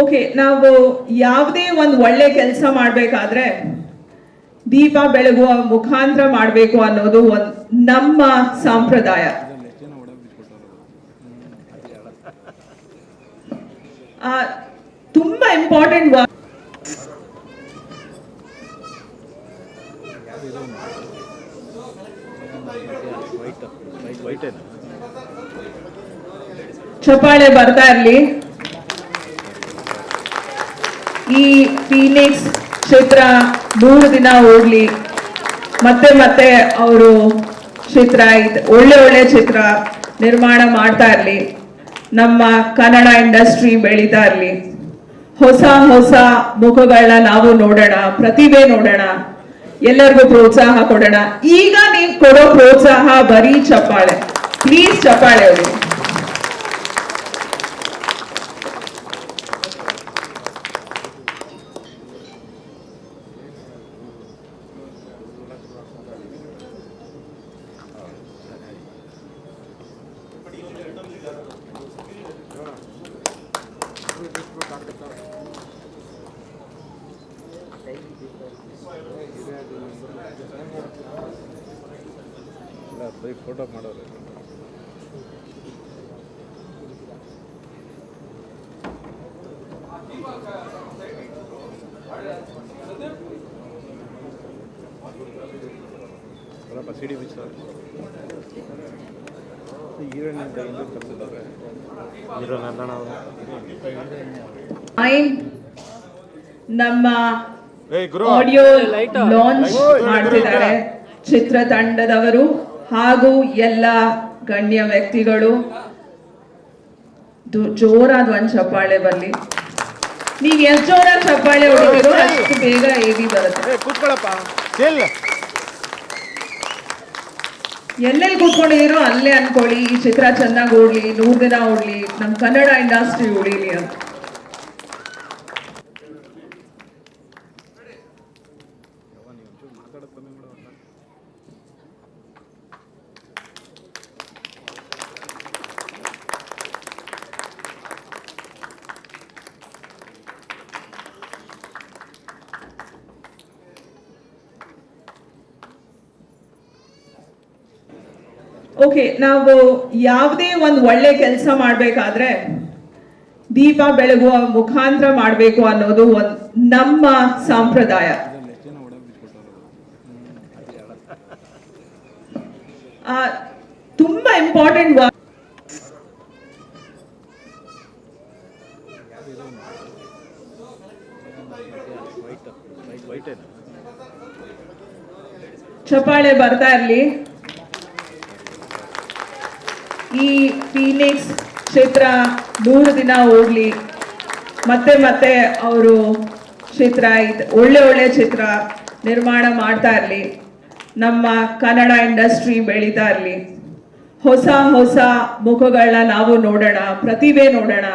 Okay, ನಾವು ಯಾವುದೇ ಒಂದು ಒಳ್ಳೆ ಕೆಲಸ ಮಾಡಬೇಕಾದ್ರೆ ದೀಪ ಬೆಳಗುವ ಮುಖಾಂತರ ಮಾಡಬೇಕು ಅನ್ನೋದು ನಮ್ಮ ಸಂಪ್ರದಾಯ. ತುಂಬಾ ಇಂಪಾರ್ಟೆಂಟ್. ಚಪ್ಪಾಳೆ ಬರ್ತಾ ಇರ್ಲಿ. ಈ ಫೀನಿಕ್ಸ್ ಚಿತ್ರ 3 ದಿನ ಓಡ್ಲಿ, ಮತ್ತೆ ಮತ್ತೆ ಅವರು ಚಿತ್ರ ಒಳ್ಳೆ ಚಿತ್ರ ನಿರ್ಮಾಣ ಮಾಡ್ತಾ ಇರ್ಲಿ. ನಮ್ಮ ಕನ್ನಡ ಇಂಡಸ್ಟ್ರಿ ಬೆಳೀತಾ ಇರ್ಲಿ. ಹೊಸ ಮುಖಗಳನ್ನ ನಾವು ನೋಡೋಣ, ಪ್ರತಿಭೆ ನೋಡೋಣ, ಎಲ್ಲರಿಗೂ ಪ್ರೋತ್ಸಾಹ ಕೊಡೋಣ. ಈಗ ನೀವು ಕೊಡೋ ಪ್ರೋತ್ಸಾಹ ಬರೀ ಚಪ್ಪಾಳೆ. ಪ್ಲೀಸ್ ಚಪ್ಪಾಳೆ ಅವರು. ಫೋಟೋ ಮಾಡೋರು ಸಿಡಿ ಮಿಕ್ಸ್ ನಮ್ಮ ಆಡಿಯೋ ಲಾಂಚ್ ಮಾಡ್ತಿದ್ದಾರೆ ಚಿತ್ರತಂಡದವರು ಹಾಗೂ ಎಲ್ಲ ಗಣ್ಯ ವ್ಯಕ್ತಿಗಳು. ಜೋರಾದ ಒಂದು ಚಪ್ಪಾಳೆ ಬರ್ಲಿ. ನೀವು ಎಷ್ಟು ಜೋರಾಗಿ ಚಪ್ಪಾಳೆ ಹೊಡಿತೀರೋ ಅಷ್ಟು ಬೇಗ ಏವಿ ಬರುತ್ತೆ. ಎಲ್ಲೆಲ್ಲಿ ಕೂತ್ಕೊಂಡಿದ್ದೀರೋ ಅಲ್ಲೇ ಅನ್ಕೊಳ್ಳಿ. ಈ ಚಿತ್ರ ಚೆನ್ನಾಗಿ ಓಡ್ಲಿ, 100 ದಿನ ಓಡ್ಲಿ, ನಮ್ಮ ಕನ್ನಡ ಇಂಡಸ್ಟ್ರಿ ಉಳಿಲಿ ಅಂತ. ಓಕೆ, ನಾವು ಯಾವುದೇ ಒಂದು ಒಳ್ಳೆ ಕೆಲಸ ಮಾಡಬೇಕಾದ್ರೆ ದೀಪ ಬೆಳಗುವ ಮುಖಾಂತರ ಮಾಡಬೇಕು ಅನ್ನೋದು ನಮ್ಮ ಸಂಪ್ರದಾಯ. ತುಂಬಾ ಇಂಪಾರ್ಟೆಂಟ್. ಚಪ್ಪಾಳೆ ಬರ್ತಾ ಇರ್ಲಿ. ಈ ಫೀನಿಕ್ಸ್ ಚಿತ್ರ 3 ದಿನ ಓಡ್ಲಿ, ಮತ್ತೆ ಮತ್ತೆ ಅವರು ಚಿತ್ರ ಒಳ್ಳೆ ಚಿತ್ರ ನಿರ್ಮಾಣ ಮಾಡ್ತಾ ಇರ್ಲಿ. ನಮ್ಮ ಕನ್ನಡ ಇಂಡಸ್ಟ್ರಿ ಬೆಳೀತಾ ಇರ್ಲಿ. ಹೊಸ ಮುಖಗಳನ್ನ ನಾವು ನೋಡೋಣ, ಪ್ರತಿಭೆ ನೋಡೋಣ,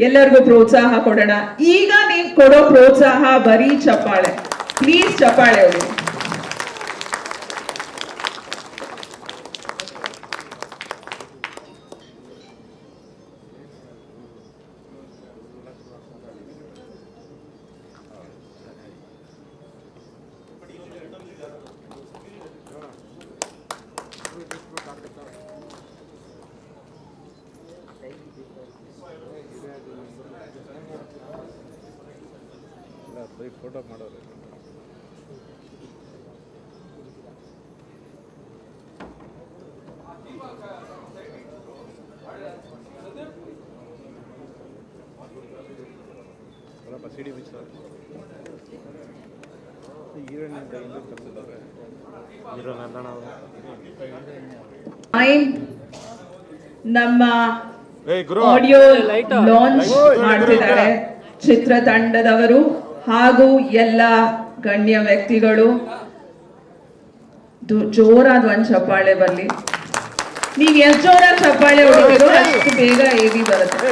ಎಲ್ಲರಿಗೂ ಪ್ರೋತ್ಸಾಹ ಕೊಡೋಣ. ಈಗ ನೀವು ಕೊಡೋ ಪ್ರೋತ್ಸಾಹ ಬರೀ ಚಪ್ಪಾಳೆ. ಪ್ಲೀಸ್ ಚಪ್ಪಾಳೆ ಅವರು. ಫೋಟೋ ಮಾಡೋರು ಸಿಡಿ ಮಿಕ್ಸ್ ನಮ್ಮ ಆಡಿಯೋ ಲಾಂಚ್ ಮಾಡ್ತಿದ್ದಾರೆ ಚಿತ್ರತಂಡದವರು ಹಾಗೂ ಎಲ್ಲ ಗಣ್ಯ ವ್ಯಕ್ತಿಗಳು. ಜೋರಾದ ಒಂದು ಚಪ್ಪಾಳೆ ಬರ್ಲಿ. ನೀವು ಎಷ್ಟು ಜೋರಾಗಿ ಚಪ್ಪಾಳೆ ಹೊಡಿತೀರೋ ಅಷ್ಟು ಬೇಗ ಏವಿ ಬರುತ್ತೆ.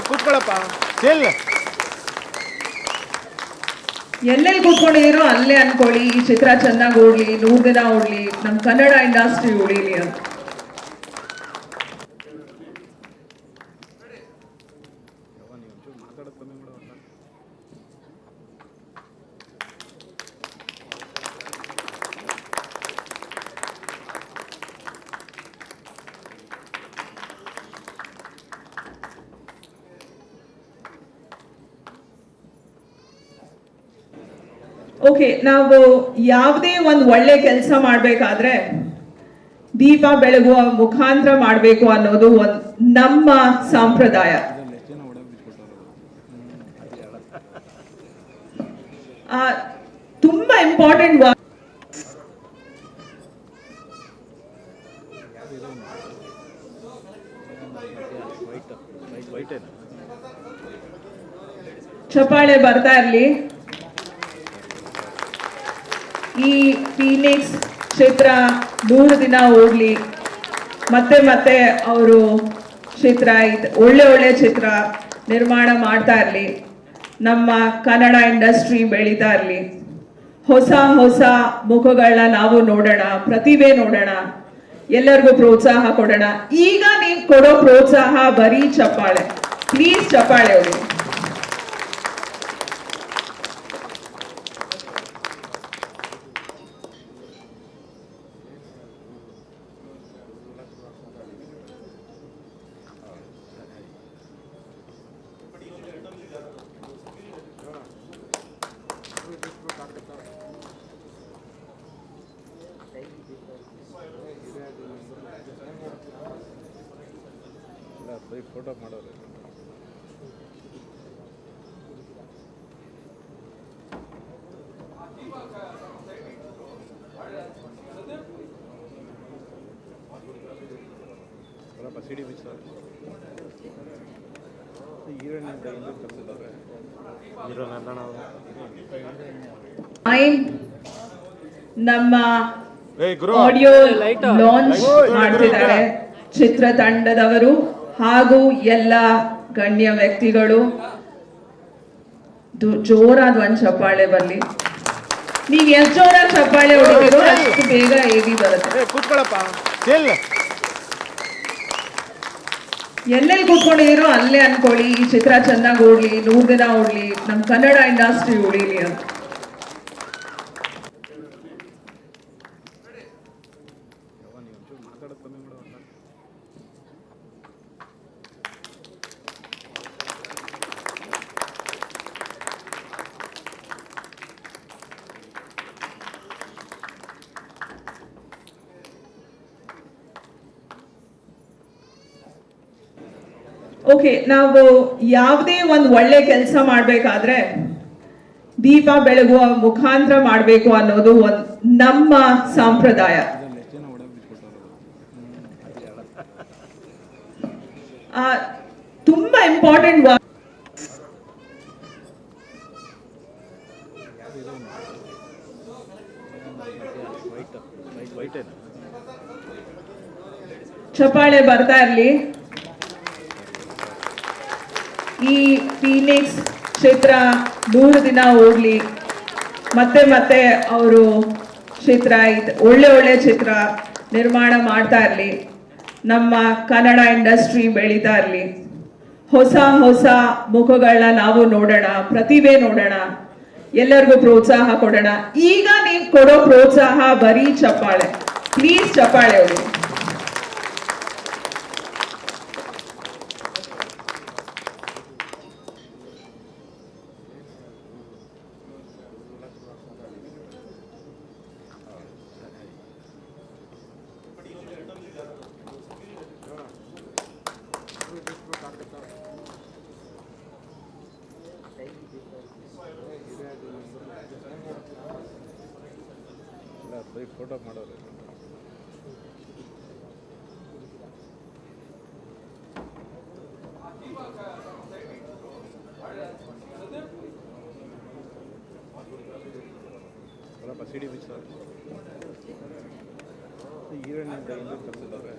ಎಲ್ಲೆಲ್ಲಿ ಕೂತ್ಕೊಂಡಿದ್ದೀರೋ ಅಲ್ಲೇ ಅನ್ಕೊಳ್ಳಿ. ಈ ಚಿತ್ರ ಚೆನ್ನಾಗಿ ಓಡ್ಲಿ, 100 ದಿನ ಓಡ್ಲಿ, ನಮ್ಮ ಕನ್ನಡ ಇಂಡಸ್ಟ್ರಿ ಉಳಿಲಿ ಅಂತ. ಓಕೆ, ನಾವು ಯಾವುದೇ ಒಂದು ಒಳ್ಳೆ ಕೆಲಸ ಮಾಡಬೇಕಾದ್ರೆ ದೀಪ ಬೆಳಗುವ ಮುಖಾಂತರ ಮಾಡಬೇಕು ಅನ್ನೋದು ಒಂದು ನಮ್ಮ ಸಂಪ್ರದಾಯ. ಇದರಲ್ಲಿ ಎಷ್ಟು ಜನ ಒಳಗೆ ಬಿಟ್ಕೊಟ್ಟವ್ರು? ತುಂಬಾ ಇಂಪಾರ್ಟೆಂಟ್. ವೈಟ್ ಏನು? ಚಪ್ಪಾಳೆ ಬರ್ತಾ ಇರಲಿ. ಈ ಫೀನಿಕ್ಸ್ ಚಿತ್ರ 100 ದಿನ ಓಡ್ಲಿ, ಮತ್ತೆ ಮತ್ತೆ ಅವರು ಚಿತ್ರ ಒಳ್ಳೆ ಚಿತ್ರ ನಿರ್ಮಾಣ ಮಾಡ್ತಾ ಇರಲಿ, ನಮ್ಮ ಕನ್ನಡ ಇಂಡಸ್ಟ್ರಿ ಬೆಳೀತಾ ಇರಲಿ, ಹೊಸ ಮುಖಗಳನ್ನ ನಾವು ನೋಡೋಣ, ಪ್ರತಿಭೆ ನೋಡೋಣ, ಎಲ್ಲರಿಗೂ ಪ್ರೋತ್ಸಾಹ ಕೊಡೋಣ. ಈಗ ನೀವು ಕೊಡೋ ಪ್ರೋತ್ಸಾಹ ಬರೀ ಚಪ್ಪಾಳೆ. ಪ್ಲೀಸ್ ಚಪ್ಪಾಳೆ ಅವರು. ಇಲ್ಲ ಬರೀ ಫೋಟೋ ಮಾಡೋರು. ಬರಪ್ಪ ಸಿಡಿ ಬಿಚ್ಚ ಹೀರೋನಿಂದ ಹಿಂದೆ ಕರ್ಸಿದ್ದಾರೆ. ನಮ್ಮ ಆಡಿಯೋ ಲಾಂಚ್ ಮಾಡ್ತಿದ್ದಾರೆ ಚಿತ್ರತಂಡದವರು ಹಾಗೂ ಎಲ್ಲ ಗಣ್ಯ ವ್ಯಕ್ತಿಗಳು. ಜೋರಾದ ಒಂದು ಚಪ್ಪಾಳೆ ಬರಲಿ. ನೀವು ಎಷ್ಟು ಜೋರಾದ ಚಪ್ಪಾಳೆ ಹೊಡಿತೀರೋ ಅಷ್ಟು ಬೇಗ ಏವಿ ಬರುತ್ತೆ. ಕೂತ್ಕೊಳ್ಳಪ್ಪ. ಎಲ್ಲೆಲ್ಲಿ ಕೂತ್ಕೊಂಡಿದ್ದೀರೋ ಅಲ್ಲೇ ಅನ್ಕೊಳ್ಳಿ, ಈ ಚಿತ್ರ ಚೆನ್ನಾಗಿ ಓಡ್ಲಿ, 100 ದಿನ ಓಡ್ಲಿ, ನಮ್ಮ ಕನ್ನಡ ಇಂಡಸ್ಟ್ರಿ ಉಳಿಲಿ ಅಂತ. ಮಾತಾಡೋದು ಕಮ್ಮಿ ಮಾಡೋಲ್ಲ. ಓಕೆ, ನಾವು ಯಾವುದೇ ಒಂದು ಒಳ್ಳೆ ಕೆಲಸ ಮಾಡಬೇಕಾದ್ರೆ ದೀಪ ಬೆಳಗುವ ಮುಖಾಂತರ ಮಾಡಬೇಕು ಅನ್ನೋದು ಒಂದು ನಮ್ಮ ಸಂಪ್ರದಾಯ. ಇದರಲ್ಲಿ ಎಷ್ಟು ಜನ ಒಳಗೆ ಬಿಟ್ಕೊಟ್ಟವ್ರು? ತುಂಬಾ ಇಂಪಾರ್ಟೆಂಟ್. ವೈಟ್ ಏನು? ಚಪ್ಪಾಳೆ ಬರ್ತಾ ಇರಲಿ. ಈ ಫೀನಿಕ್ಸ್ ಚಿತ್ರ 100 ದಿನ ಓಡ್ಲಿ, ಮತ್ತೆ ಮತ್ತೆ ಅವರು ಚಿತ್ರ ಒಳ್ಳೆ ಚಿತ್ರ ನಿರ್ಮಾಣ ಮಾಡ್ತಾ ಇರಲಿ, ನಮ್ಮ ಕನ್ನಡ ಇಂಡಸ್ಟ್ರಿ ಬೆಳೀತಾ ಇರಲಿ, ಹೊಸ ಮುಖಗಳನ್ನ ನಾವು ನೋಡೋಣ, ಪ್ರತಿಭೆ ನೋಡೋಣ, ಎಲ್ಲರಿಗೂ ಪ್ರೋತ್ಸಾಹ ಕೊಡೋಣ. ಈಗ ನೀವು ಕೊಡೋ ಪ್ರೋತ್ಸಾಹ ಬರೀ ಚಪ್ಪಾಳೆ. ಪ್ಲೀಸ್ ಚಪ್ಪಾಳೆ ಅವರು. ಇಲ್ಲ ಬರೀ ಫೋಟೋ ಮಾಡೋರು. ಬರಪ್ಪ ಸಿಡಿ ಬಿಚ್ಚ ಹೀರೋನಿಂದ ಹಿಂದೆ ಕರ್ಸಿದ್ದಾರೆ.